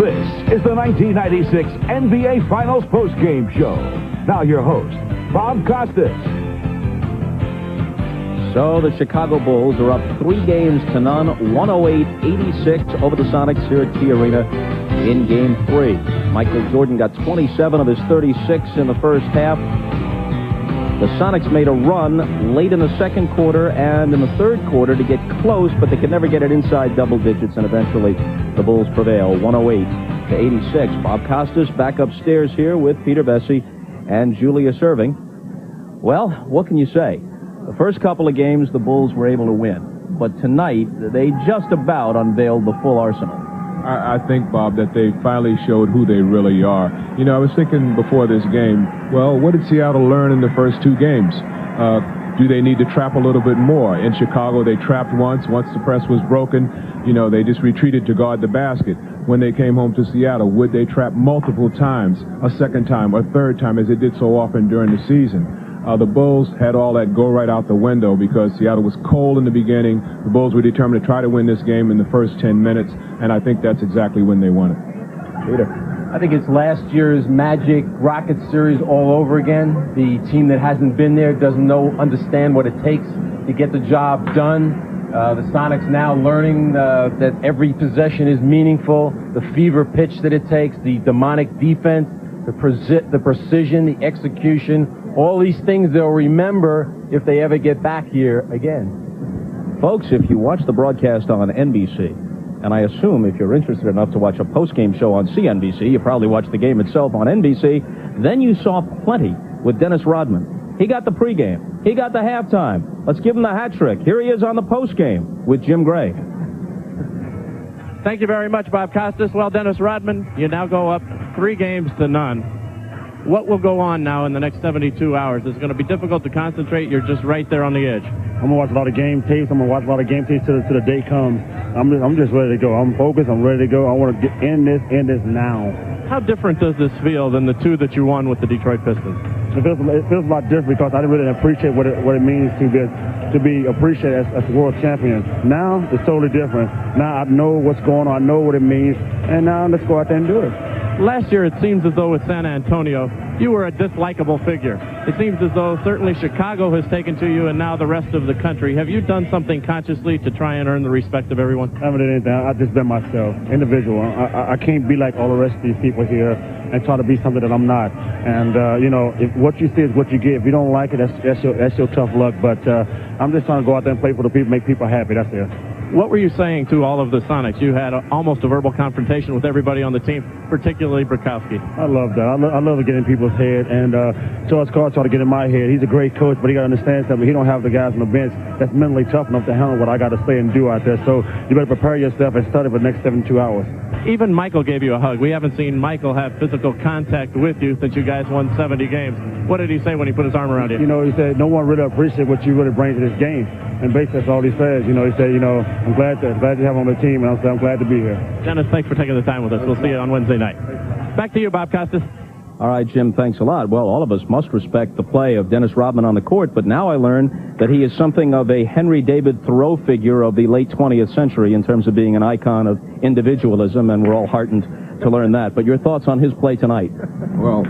This is the 1996 NBA Finals postgame show. Now your host, Bob Costas. So the Chicago Bulls are up 3-0, 108-86 over the Sonics here at T Arena in Game 3. Michael Jordan got 27 of his 36 in the first half. The Sonics made a run late in the second quarter and in the third quarter to get close, but they could never get it inside double digits, and eventually the Bulls prevail, 108-86. Bob Costas back upstairs here with Peter Bessie and Julius Irving. Well, what can you say? The first couple of games, the Bulls were able to win. But tonight, they just about unveiled the full arsenal. I think, Bob, that they finally showed who they really are. You know, I was thinking before this game, well, what did Seattle learn in the first two games? Do they need to trap a little bit more? In Chicago, they trapped once. Once the press was broken, you know, they just retreated to guard the basket. When they came home to Seattle, would they trap multiple times, a second time, a third time, as they did so often during the season? The Bulls had all that go right out the window because Seattle was cold in the beginning. The Bulls were determined to try to win this game in the first 10 minutes, and I think that's exactly when they won it. Peter. I think it's last year's Magic Rocket series all over again. The team that hasn't been there doesn't understand what it takes to get the job done. The Sonics now learning that every possession is meaningful, the fever pitch that it takes, the demonic defense, the precision, the execution. All these things they'll remember if they ever get back here again. Folks, if you watch the broadcast on NBC, and I assume if you're interested enough to watch a postgame show on CNBC, you probably watched the game itself on NBC, then you saw plenty with Dennis Rodman. He got the pregame. He got the halftime. Let's give him the hat trick. Here he is on the postgame with Jim Gray. Thank you very much, Bob Costas. Well, Dennis Rodman, you now go up 3-0. What will go on now in the next 72 hours? It's going to be difficult to concentrate. You're just right there on the edge. I'm going to watch a lot of game tapes. I'm going to watch a lot of game tapes till the day comes. I'm just ready to go. I'm focused. I'm ready to go. I want to get in this now. How different does this feel than the two that you won with the Detroit Pistons? It feels a lot different because I didn't really appreciate what it means to be appreciated as a world champion. Now, it's totally different. Now I know what's going on. I know what it means. And now let's go out there and do it. Last year, it seems as though with San Antonio, you were a dislikable figure. It seems as though certainly Chicago has taken to you and now the rest of the country. Have you done something consciously to try and earn the respect of everyone? I haven't done anything. I've just been myself, individual. I can't be like all the rest of these people here and try to be something that I'm not. And, you know, if what you see is what you get. If you don't like it, that's your tough luck. But I'm just trying to go out there and play for the people, make people happy. That's it. What were you saying to all of the Sonics? You had almost a verbal confrontation with everybody on the team, particularly Bukowski. I love that. I love to get in people's head, and George Carr tried to get in my head. He's a great coach, but he got to understand something. He don't have the guys on the bench that's mentally tough enough to handle what I got to say and do out there. So you better prepare yourself and study for the next 72 hours. Even Michael gave you a hug. We haven't seen Michael have physical contact with you since you guys won 70 games. What did he say when he put his arm around you? You know, he said, no one really appreciates what you really bring to this game. And basically, that's all he says. You know, he said, you know, I'm glad to have him on the team, and I'm glad to be here. Dennis, thanks for taking the time with us. We'll see you on Wednesday night. Back to you, Bob Costas. All right, Jim, thanks a lot. Well, all of us must respect the play of Dennis Rodman on the court, but now I learn that he is something of a Henry David Thoreau figure of the late 20th century in terms of being an icon of individualism, and we're all heartened to learn that. But your thoughts on his play tonight? Well,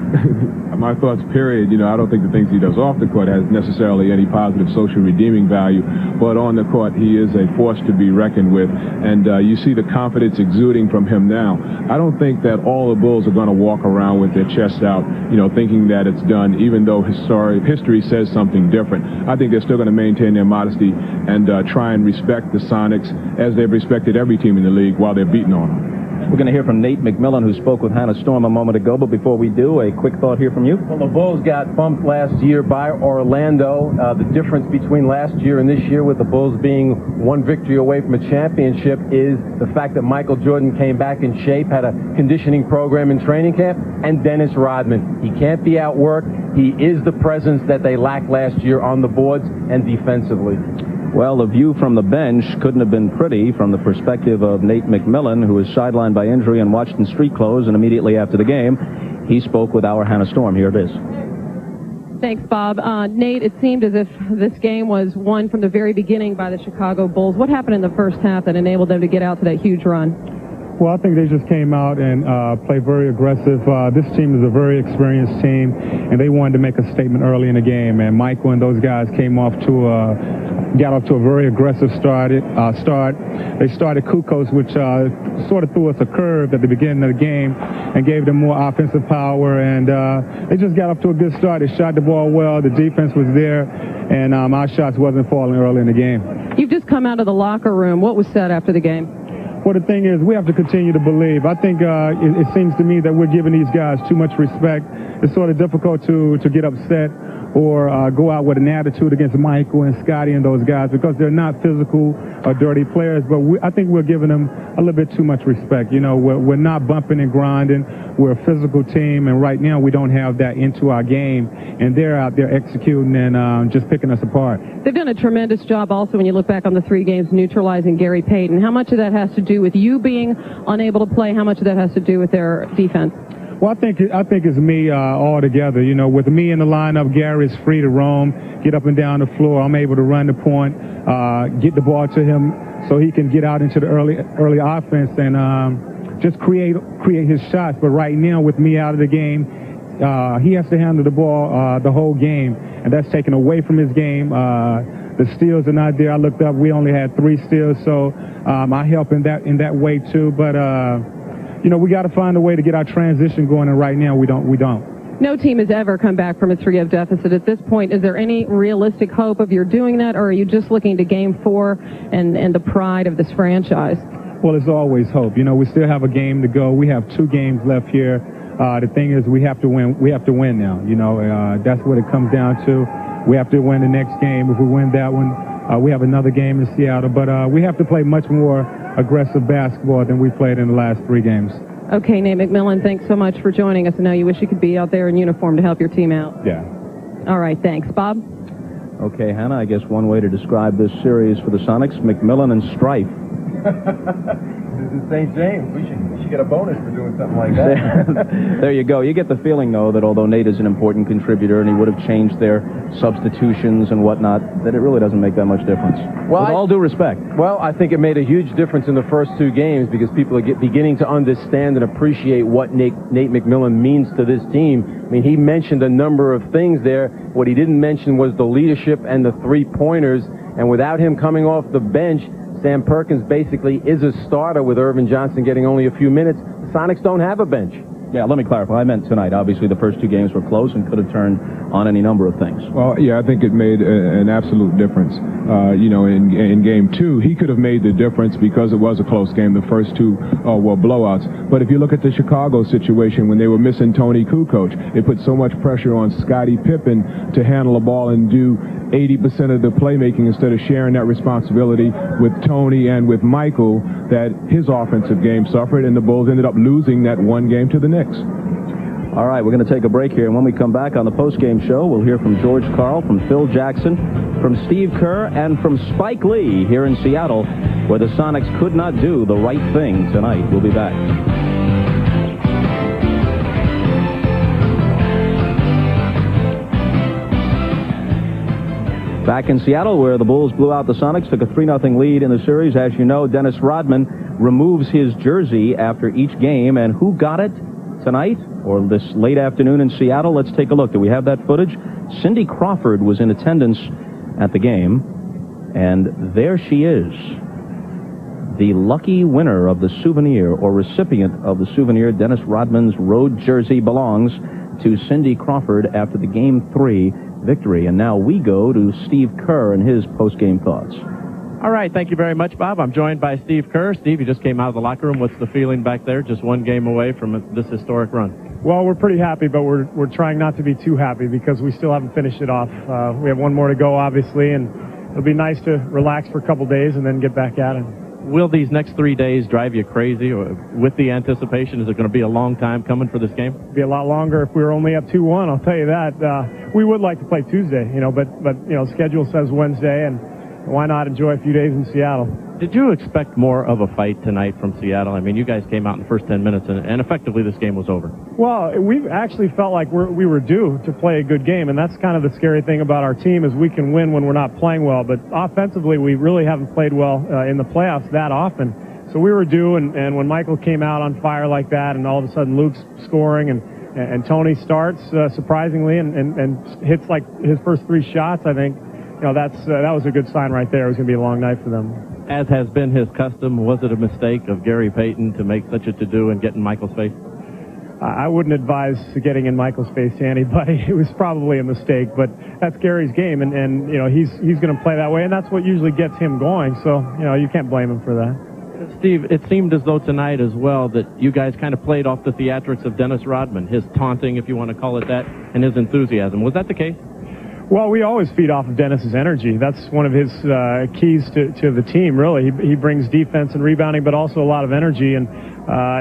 my thoughts, period. You know, I don't think the things he does off the court has necessarily any positive social redeeming value, but on the court, he is a force to be reckoned with, and you see the confidence exuding from him now. I don't think that all the Bulls are going to walk around with their chests out, you know, thinking that it's done, even though history says something different. I think they're still going to maintain their modesty and try and respect the Sonics as they've respected every team in the league while they're beating on them. We're going to hear from Nate McMillan, who spoke with Hannah Storm a moment ago, but before we do, a quick thought here from you. Well, the Bulls got bumped last year by Orlando. The difference between last year and this year, with the Bulls being one victory away from a championship, is the fact that Michael Jordan came back in shape, had a conditioning program in training camp, and Dennis Rodman. He can't be outworked. He is the presence that they lacked last year on the boards and defensively. Well, the view from the bench couldn't have been pretty from the perspective of Nate McMillan, who was sidelined by injury and watched in street clothes, and immediately after the game, he spoke with our Hannah Storm. Here it is. Thanks, Bob. Nate, it seemed as if this game was won from the very beginning by the Chicago Bulls. What happened in the first half that enabled them to get out to that huge run? Well, I think they just came out and played very aggressive. This team is a very experienced team, and they wanted to make a statement early in the game. And Michael and those guys got off to a very aggressive start. They started Kukos, which sort of threw us a curve at the beginning of the game and gave them more offensive power. And they just got off to a good start. They shot the ball well. The defense was there, and our shots wasn't falling early in the game. You've just come out of the locker room. What was said after the game? Well, the thing is, we have to continue to believe. I think it seems to me that we're giving these guys too much respect. It's sort of difficult to get upset or go out with an attitude against Michael and Scotty and those guys because they're not physical or dirty players, but I think we're giving them a little bit too much respect. You know, we're not bumping and grinding. We're a physical team, and right now we don't have that into our game, and they're out there executing and just picking us apart. They've done a tremendous job also when you look back on the 3 games neutralizing Gary Payton. How much of that has to do with you being unable to play? How much of that has to do with their defense? Well, I think it's me all together. You know, with me in the lineup, Gary's free to roam, get up and down the floor. I'm able to run the point, get the ball to him so he can get out into the early offense and just create his shots. But right now, with me out of the game, he has to handle the ball the whole game, and that's taken away from his game. The steals are not there. I looked up; we only had 3 steals, so I help in that way too. But you know, we got to find a way to get our transition going, and right now we don't. No team has ever come back from a 3-0 deficit at this point. Is there any realistic hope of your doing that, or are you just looking to Game 4 and the pride of this franchise? Well, there's always hope. You know, we still have a game to go. We have 2 games left here. The thing is, we have to win. We have to win now. You know, that's what it comes down to. We have to win the next game. If we win that one, we have another game in Seattle. But we have to play much more aggressive basketball than we played in the last 3 games. Okay, Nate McMillan, thanks so much for joining us. I know you wish you could be out there in uniform to help your team out. Yeah. All right, thanks. Bob? Okay, Hannah, I guess one way to describe this series for the Sonics, McMillan and Strife. This is St. James. We should get a bonus for doing something like that. There you go. You get the feeling, though, that although Nate is an important contributor and he would have changed their substitutions and whatnot, that it really doesn't make that much difference. Well, with all due respect. Well, I think it made a huge difference in the first 2 games because people are beginning to understand and appreciate what Nate McMillan means to this team. I mean, he mentioned a number of things there. What he didn't mention was the leadership and the 3-pointers. And without him coming off the bench, Sam Perkins basically is a starter with Irvin Johnson getting only a few minutes. The Sonics don't have a bench. Yeah, let me clarify. I meant tonight. Obviously, the first 2 games were close and could have turned on any number of things. Well, yeah, I think it made an absolute difference. You know, in Game 2, he could have made the difference because it was a close game. The first 2 were blowouts. But if you look at the Chicago situation, when they were missing Tony Kukoc, it put so much pressure on Scottie Pippen to handle the ball and do 80% of the playmaking instead of sharing that responsibility with Tony and with Michael that his offensive game suffered, and the Bulls ended up losing that 1 game to the Knicks. All right, we're going to take a break here, and when we come back on the post-game show, we'll hear from George Karl, from Phil Jackson, from Steve Kerr, and from Spike Lee here in Seattle, where the Sonics could not do the right thing tonight. We'll be back. Back in Seattle, where the Bulls blew out the Sonics, took a 3-0 lead in the series. As you know, Dennis Rodman removes his jersey after each game. And who got it tonight or this late afternoon in Seattle? Let's take a look. Do we have that footage? Cindy Crawford was in attendance at the game. And there she is, the lucky winner of the souvenir, or recipient of the souvenir. Dennis Rodman's road jersey belongs to Cindy Crawford after the Game 3 victory. And now we go to Steve Kerr and his post-game thoughts. All right, thank you very much, Bob. I'm joined by Steve Kerr. Steve, you just came out of the locker room. What's the feeling back there, just 1 game away from this historic run? Well, we're pretty happy, but we're trying not to be too happy because we still haven't finished it off. We have 1 more to go, obviously, and it'll be nice to relax for a couple days and then get back at it. Will these next 3 days drive you crazy with the anticipation? Is it going to be a long time coming for this game? It'd be a lot longer if we were only up 2-1, I'll tell you that. We would like to play Tuesday, but schedule says Wednesday, and why not enjoy a few days in Seattle? Did you expect more of a fight tonight from Seattle? I mean, you guys came out in the first 10 minutes, and effectively this game was over. Well, we actually felt like we were due to play a good game, and that's kind of the scary thing about our team is we can win when we're not playing well. But offensively, we really haven't played well in the playoffs that often. So we were due, and when Michael came out on fire like that, and all of a sudden Luke's scoring, and Tony starts surprisingly and hits like his first 3 shots, I think, that was a good sign right there. It was going to be a long night for them. As has been his custom, was it a mistake of Gary Payton to make such a to-do and get in Michael's face? I wouldn't advise getting in Michael's face to anybody. It was probably a mistake, but that's Gary's game, and he's going to play that way, and that's what usually gets him going. So you can't blame him for that. Steve, it seemed as though tonight as well that you guys kind of played off the theatrics of Dennis Rodman, his taunting, if you want to call it that, and his enthusiasm. Was that the case? Well, we always feed off of Dennis's energy. That's one of his keys to the team, really. He brings defense and rebounding, but also a lot of energy, and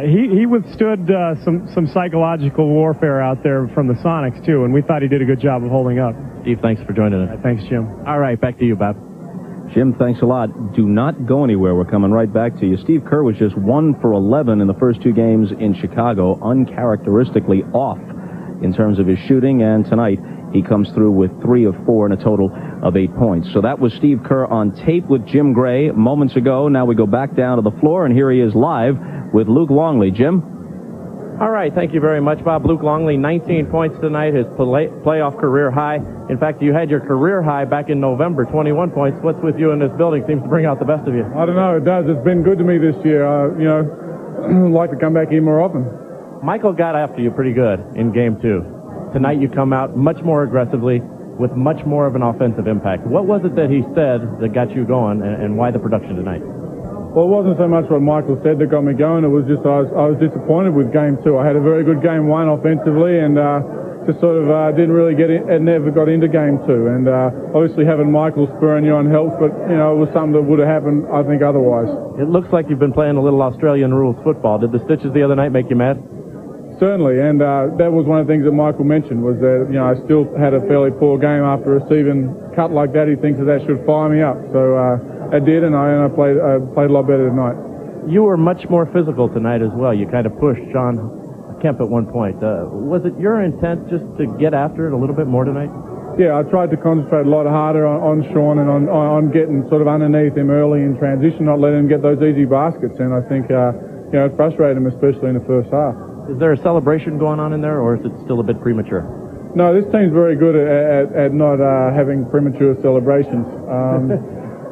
he withstood some psychological warfare out there from the Sonics, too, and we thought he did a good job of holding up. Steve, thanks for joining us. Thanks, Jim. All right, back to you, Bob. Jim, thanks a lot. Do not go anywhere. We're coming right back to you. Steve Kerr was just 1 for 11 in the first 2 games in Chicago, uncharacteristically off in terms of his shooting, and tonight he comes through with 3 of 4 and a total of 8 points. So that was Steve Kerr on tape with Jim Gray moments ago. Now we go back down to the floor, and here he is live with Luke Longley. Jim? All right, thank you very much, Bob. Luke Longley, 19 points tonight, his playoff career high. In fact, you had your career high back in November, 21 points. What's with you in this building? Seems to bring out the best of you. I don't know, it does. It's been good to me this year. I'd like to come back here more often. Michael got after you pretty good in Game 2. Tonight you come out much more aggressively with much more of an offensive impact. What was it that he said that got you going, and why the production tonight? Well, it wasn't so much what Michael said that got me going. It was just I was disappointed with Game 2. I had a very good Game 1 offensively, and just sort of didn't really get it, and never got into Game 2. And obviously having Michael spurring you on helps, but it was something that would have happened, I think, otherwise. It looks like you've been playing a little Australian rules football. Did the stitches the other night make you mad? Certainly, and that was one of the things that Michael mentioned, was that I still had a fairly poor game after receiving cut like that. He thinks that should fire me up, so I did, and I played a lot better tonight. You were much more physical tonight as well. You kind of pushed John Kemp at one point. Was it your intent just to get after it a little bit more tonight? Yeah, I tried to concentrate a lot harder on Sean and on getting sort of underneath him early in transition, not letting him get those easy baskets, and I think it frustrated him, especially in the first half. Is there a celebration going on in there, or is it still a bit premature? No, this team's very good at not having premature celebrations.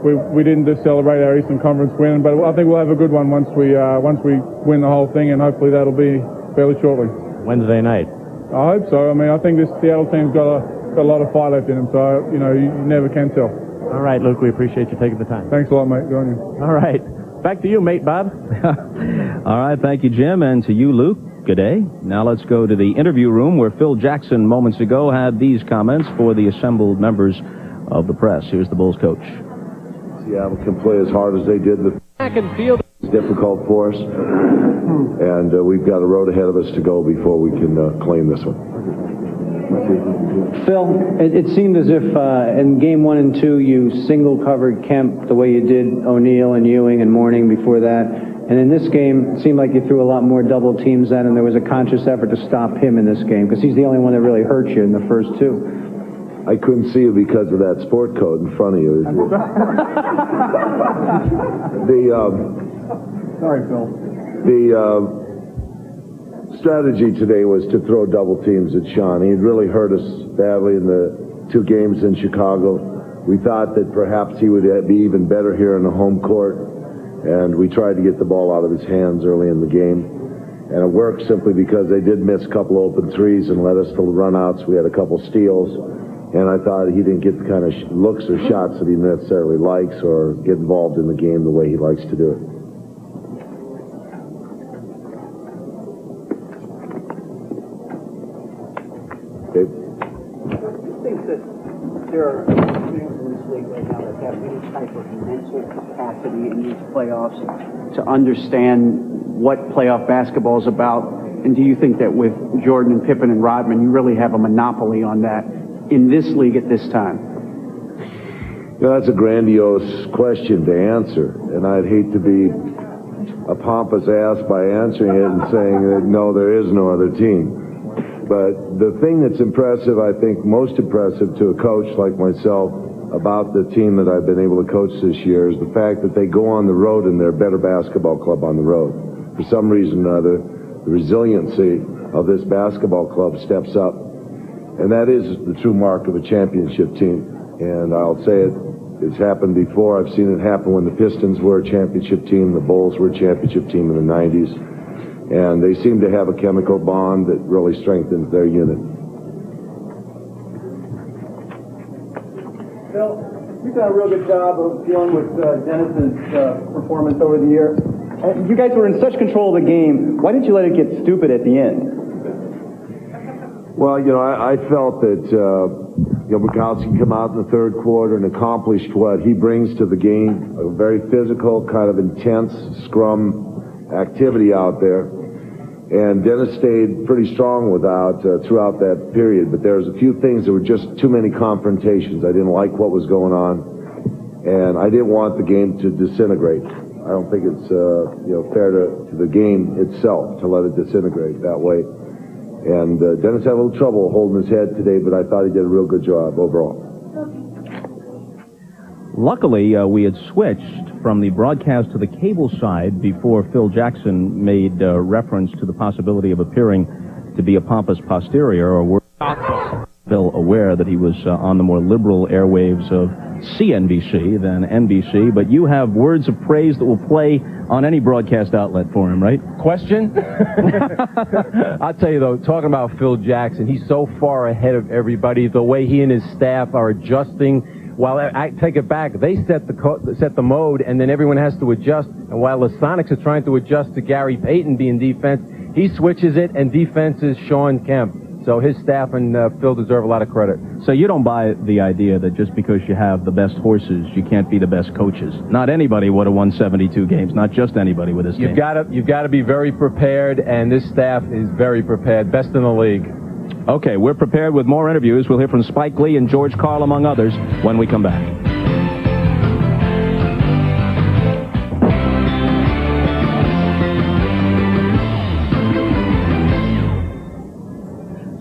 We didn't just celebrate our Eastern Conference win, but I think we'll have a good one once we win the whole thing, and hopefully that'll be fairly shortly. Wednesday night. I hope so. I mean, I think this Seattle team's got a lot of fight left in them, so you never can tell. All right, Luke, we appreciate you taking the time. Thanks a lot, mate. Good on you. All right, back to you, mate, Bob. All right, thank you, Jim, and to you, Luke. Good day. Now let's go to the interview room where Phil Jackson moments ago had these comments for the assembled members of the press. Here's the Bulls coach. Seattle can play as hard as they did. Back and field. It's difficult for us, and we've got a road ahead of us to go before we can claim this one. Phil, it seemed as if in Game 1 and 2 you single-covered Kemp the way you did O'Neal and Ewing and Mourning before that. And in this game, it seemed like you threw a lot more double teams then, and there was a conscious effort to stop him in this game, because he's the only one that really hurt you in the first 2. I couldn't see you because of that sport coat in front of you. Sorry, Phil. The strategy today was to throw double teams at Sean. He had really hurt us badly in the 2 games in Chicago. We thought that perhaps he would be even better here in the home court. And we tried to get the ball out of his hands early in the game. And it worked simply because they did miss a couple open threes and led us to runouts. We had a couple steals. And I thought he didn't get the kind of looks or shots that he necessarily likes, or get involved in the game the way he likes to do it. Okay. Do you think that there are teams in this league right now that have any type of mental capacity in these playoffs to understand what playoff basketball is about? And do you think that with Jordan and Pippen and Rodman, you really have a monopoly on that in this league at this time? That's a grandiose question to answer, and I'd hate to be a pompous ass by answering it and saying that no, there is no other team. But the thing that's impressive, I think most impressive to a coach like myself, about the team that I've been able to coach this year is the fact that they go on the road and they're a better basketball club on the road. For some reason or other, the resiliency of this basketball club steps up. And that is the true mark of a championship team. And I'll say it's happened before. I've seen it happen when the Pistons were a championship team, the Bulls were a championship team in the 90s. And they seem to have a chemical bond that really strengthens their unit. Phil, you've done a real good job of dealing with Dennis's performance over the year. You guys were in such control of the game. Why didn't you let it get stupid at the end? Well, I felt that Bukowski come out in the third quarter and accomplished what he brings to the game, a very physical, kind of intense scrum activity out there. And Dennis stayed pretty strong throughout that period. But there's a few things that were just too many confrontations. I didn't like what was going on, and I didn't want the game to disintegrate. I don't think it's fair to the game itself to let it disintegrate that way. And Dennis had a little trouble holding his head today, but I thought he did a real good job overall. Luckily, we had switched from the broadcast to the cable side before Phil Jackson made reference to the possibility of appearing to be a pompous posterior, or were Phil aware that he was on the more liberal airwaves of CNBC than NBC, but you have words of praise that will play on any broadcast outlet for him, right? Question? I'll tell you, though, talking about Phil Jackson, he's so far ahead of everybody. The way he and his staff are adjusting. While I take it back, they set the mode, and then everyone has to adjust. And while the Sonics are trying to adjust to Gary Payton being defense, he switches it, and defense is Sean Kemp. So his staff and Phil deserve a lot of credit. So you don't buy the idea that just because you have the best horses, you can't be the best coaches. Not anybody would have won 72 games. Not just anybody with this team. You've got to be very prepared, and this staff is very prepared. Best in the league. Okay, we're prepared with more interviews. We'll hear from Spike Lee and George Karl, among others, when we come back.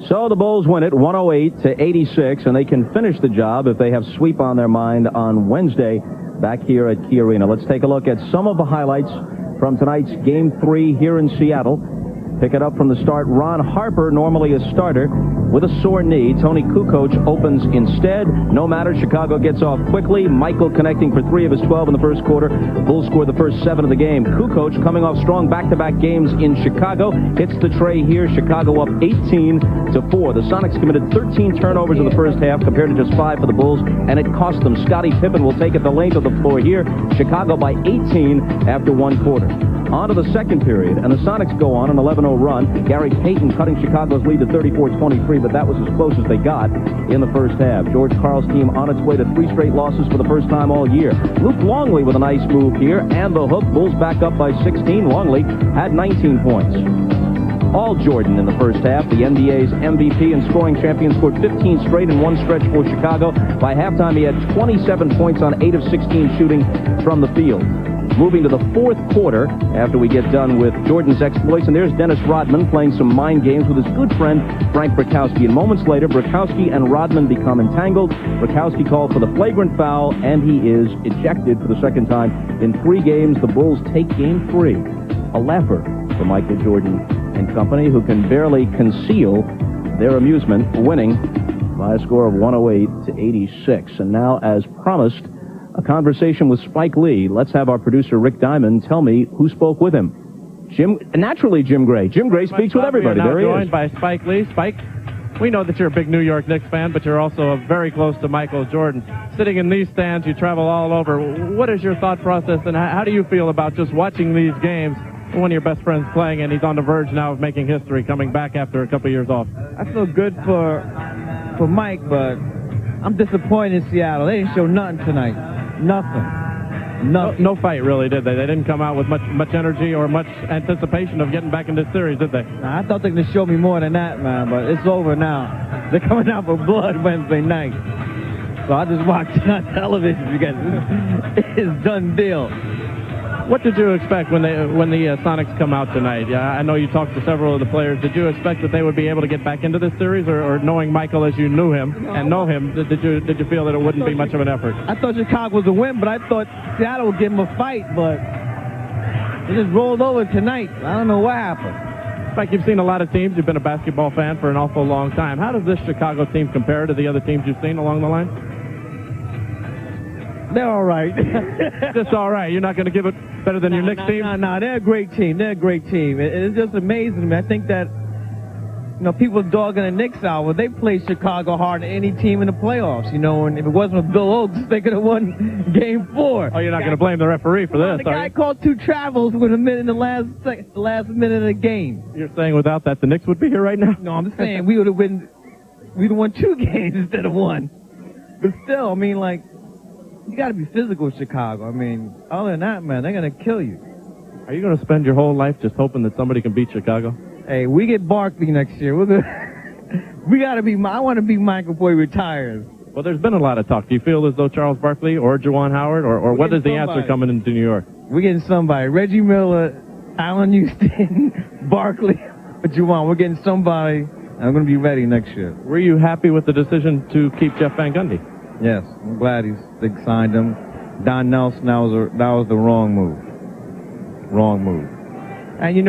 So the Bulls win it 108-86, and they can finish the job if they have sweep on their mind on Wednesday back here at Key Arena. Let's take a look at some of the highlights from tonight's Game 3 here in Seattle. Pick it up from the start. Ron Harper, normally a starter, with a sore knee. Tony Kukoc opens instead. No matter, Chicago gets off quickly. Michael connecting for 3 of his 12 in the first quarter. Bulls score the first 7 of the game. Kukoc coming off strong back-to-back games in Chicago. Hits the tray here. Chicago up 18-4. The Sonics committed 13 turnovers in the first half compared to just 5 for the Bulls, and it cost them. Scottie Pippen will take it the length of the floor here. Chicago by 18 after 1 quarter. On to the second period, and the Sonics go on an 11-0 run. Gary Payton cutting Chicago's lead to 34-23, but that was as close as they got in the first half. George Karl's team on its way to 3 straight losses for the first time all year. Luke Longley with a nice move here, and the hook. Bulls back up by 16. Longley had 19 points. All Jordan in the first half. The NBA's MVP and scoring champion scored 15 straight in one stretch for Chicago. By halftime, he had 27 points on 8 of 16 shooting from the field. Moving to the fourth quarter after we get done with Jordan's exploits, and there's Dennis Rodman playing some mind games with his good friend Frank Brakowski. And moments later, Brakowski and Rodman become entangled. Brakowski called for the flagrant foul, and he is ejected for the second time in 3 games. The Bulls take Game 3. A laugher for Michael Jordan and company, who can barely conceal their amusement, winning by a score of 108-86. And now, as promised, a conversation with Spike Lee. Let's have our producer, Rick Diamond, tell me who spoke with him. Naturally, Jim Gray. Jim Gray speaks with everybody. There he is. Joined by Spike Lee. Spike, we know that you're a big New York Knicks fan, but you're also very close to Michael Jordan. Sitting in these stands, you travel all over. What is your thought process, and how do you feel about just watching these games? One of your best friends playing, and he's on the verge now of making history, coming back after a couple of years off. I feel good for Mike, but I'm disappointed in Seattle. They didn't show nothing tonight. Nothing. No fight, really, did they? They didn't come out with much energy or much anticipation of getting back in this series, did they? Nah, I thought they could show me more than that, man, but it's over now. They're coming out for blood Wednesday night. So I just watched it on television because it's done deal. What did you expect when the Sonics come out tonight? I know you talked to several of the players. Did you expect that they would be able to get back into this series, or knowing Michael as you knew him and know him, did you feel that it wouldn't be much of an effort? I thought Chicago was a win, but I thought Seattle would give them a fight, but it just rolled over tonight. I don't know what happened. Spike, you've seen a lot of teams. You've been a basketball fan for an awful long time. How does this Chicago team compare to the other teams you've seen along the line? They're all right. Just all right. You're not going to give it better than your Knicks team? No, they're a great team. They're a great team. It's just amazing to me. I think that, people dogging the Knicks out. Well, they played Chicago hard than any team in the playoffs, and if it wasn't for Bill Oakes, they could have won Game 4. Oh, you're not going to blame the referee for this, The guy called 2 travels with a minute in the last minute of the game. You're saying without that, the Knicks would be here right now? No, I'm saying we'd have won 2 games instead of 1. But still, you got to be physical with Chicago. Other than that, man, they're going to kill you. Are you going to spend your whole life just hoping that somebody can beat Chicago? Hey, we get Barkley next year. We got to be. I want to be Michael before he retires. Well, there's been a lot of talk. Do you feel as though Charles Barkley or Juwan Howard, or what is the answer coming into New York? We're getting somebody. Reggie Miller, Allen Houston, Barkley, or Juwan. We're getting somebody. I'm going to be ready next year. Were you happy with the decision to keep Jeff Van Gundy? Yes, I'm glad they signed him. Don Nelson, that was the wrong move. Wrong move. And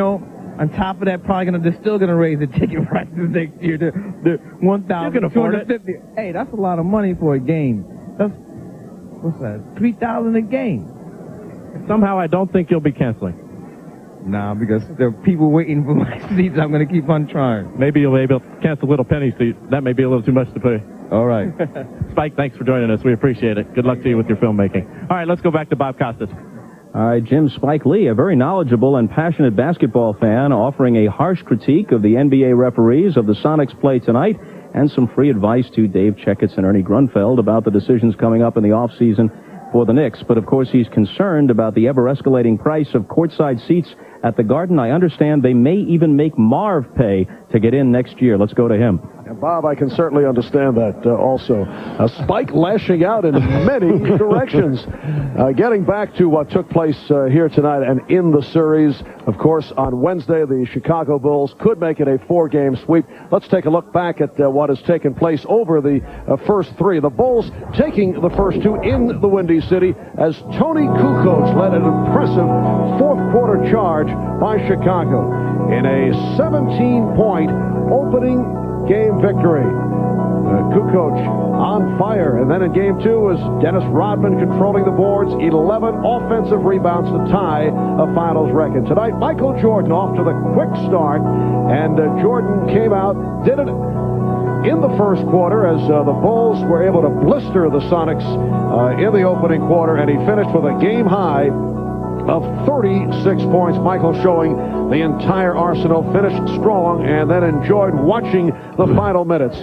on top of that, they're still gonna raise the ticket prices next year to $1,250. Hey, that's a lot of money for a game. That's what's that? $3,000 a game. Somehow, I don't think you'll be canceling. Nah, because there are people waiting for my seats. I'm gonna keep on trying. Maybe you'll be able to cancel Little Penny seat. That may be a little too much to pay. All right. Spike, thanks for joining us. We appreciate it. Good luck to you with your filmmaking. All right, let's go back to Bob Costas. All right, Jim, Spike Lee, a very knowledgeable and passionate basketball fan, offering a harsh critique of the NBA referees of the Sonics play tonight, and some free advice to Dave Checketts and Ernie Grunfeld about the decisions coming up in the offseason for the Knicks. But, of course, he's concerned about the ever-escalating price of courtside seats at the Garden. I understand they may even make Marv pay to get in next year. Let's go to him. Bob, I can certainly understand that also. Spike lashing out in many directions. Getting back to what took place here tonight and in the series, of course, on Wednesday, the Chicago Bulls could make it a 4-game sweep. Let's take a look back at what has taken place over the first 3. The Bulls taking the first 2 in the Windy City as Tony Kukoc led an impressive fourth-quarter charge by Chicago in a 17-point opening game victory. Kukoc on fire. And then in game 2 was Dennis Rodman controlling the boards. 11 offensive rebounds to tie a finals record. Tonight, Michael Jordan off to the quick start. And Jordan came out, did it in the first quarter as the Bulls were able to blister the Sonics in the opening quarter. And he finished with a game high of 36 points. Michael showing the entire arsenal, finished strong, and then enjoyed watching the final minutes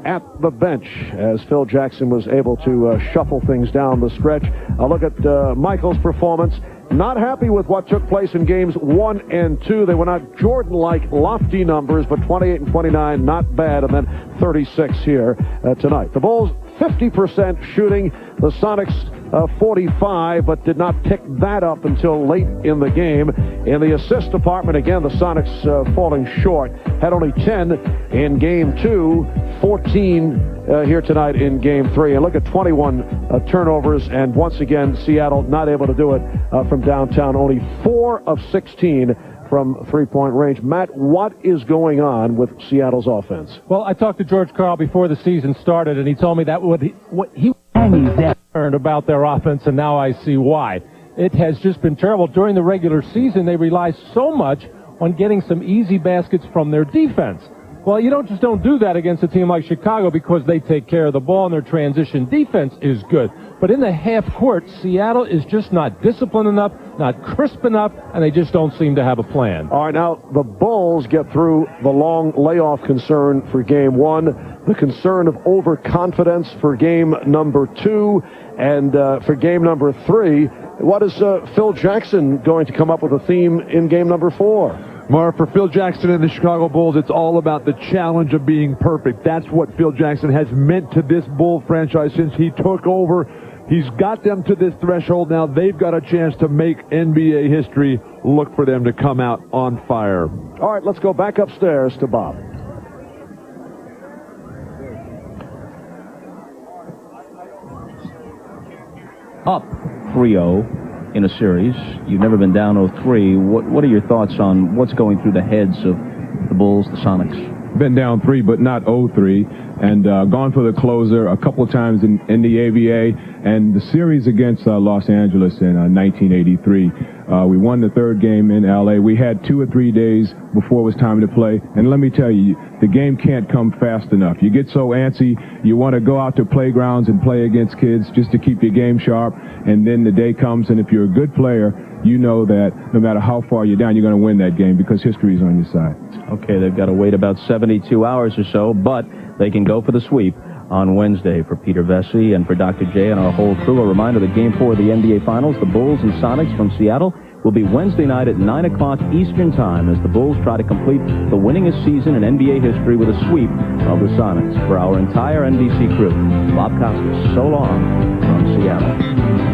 at the bench as Phil Jackson was able to shuffle things down the stretch. A look at Michael's performance. Not happy with what took place in games 1 and 2. They were not Jordan-like lofty numbers, but 28 and 29, not bad, and then 36 here tonight. The Bulls 50% shooting. The Sonics 45, but did not pick that up until late in the game. In the assist department, again, the Sonics falling short. Had only 10 in game 2, 14 here tonight in game 3. And look at 21 turnovers, and once again, Seattle not able to do it from downtown. Only 4 of 16 from three-point range. Matt, what is going on with Seattle's offense? Well, I talked to George Karl before the season started, and he told me that what he was concerned about their offense, and now I see why. It has just been terrible. During the regular season, they rely so much on getting some easy baskets from their defense. Well, you don't do that against a team like Chicago because they take care of the ball and their transition defense is good. But in the half court, Seattle is just not disciplined enough, not crisp enough, and they just don't seem to have a plan. All right, now the Bulls get through the long layoff concern for game 1, the concern of overconfidence for game number 2, and for game number 3. What is Phil Jackson going to come up with a theme in game number 4? Marv, for Phil Jackson and the Chicago Bulls, it's all about the challenge of being perfect. That's what Phil Jackson has meant to this Bull franchise since he took over He's got them to this threshold now. They've got a chance to make NBA history. Look for them to come out on fire. All right, let's go back upstairs to Bob. Up 3-0 in a series. You've never been down 0-3. What are your thoughts on what's going through the heads of the Bulls, the Sonics? Been down 3, but not 0-3, and gone for the closer a couple of times in the ABA, and the series against Los Angeles in 1983. We won the third game in LA. We had 2 or 3 days before it was time to play, and let me tell you, the game can't come fast enough. You get so antsy, you want to go out to playgrounds and play against kids just to keep your game sharp, and then the day comes, and if you're a good player, you know that no matter how far you're down, you're going to win that game because history is on your side. Okay, they've got to wait about 72 hours or so, but they can go for the sweep on Wednesday. For Peter Vesey and for Dr. J and our whole crew, a reminder that Game 4 of the NBA Finals, the Bulls and Sonics from Seattle, will be Wednesday night at 9 o'clock Eastern Time as the Bulls try to complete the winningest season in NBA history with a sweep of the Sonics. For our entire NBC crew, Bob Costas, so long from Seattle.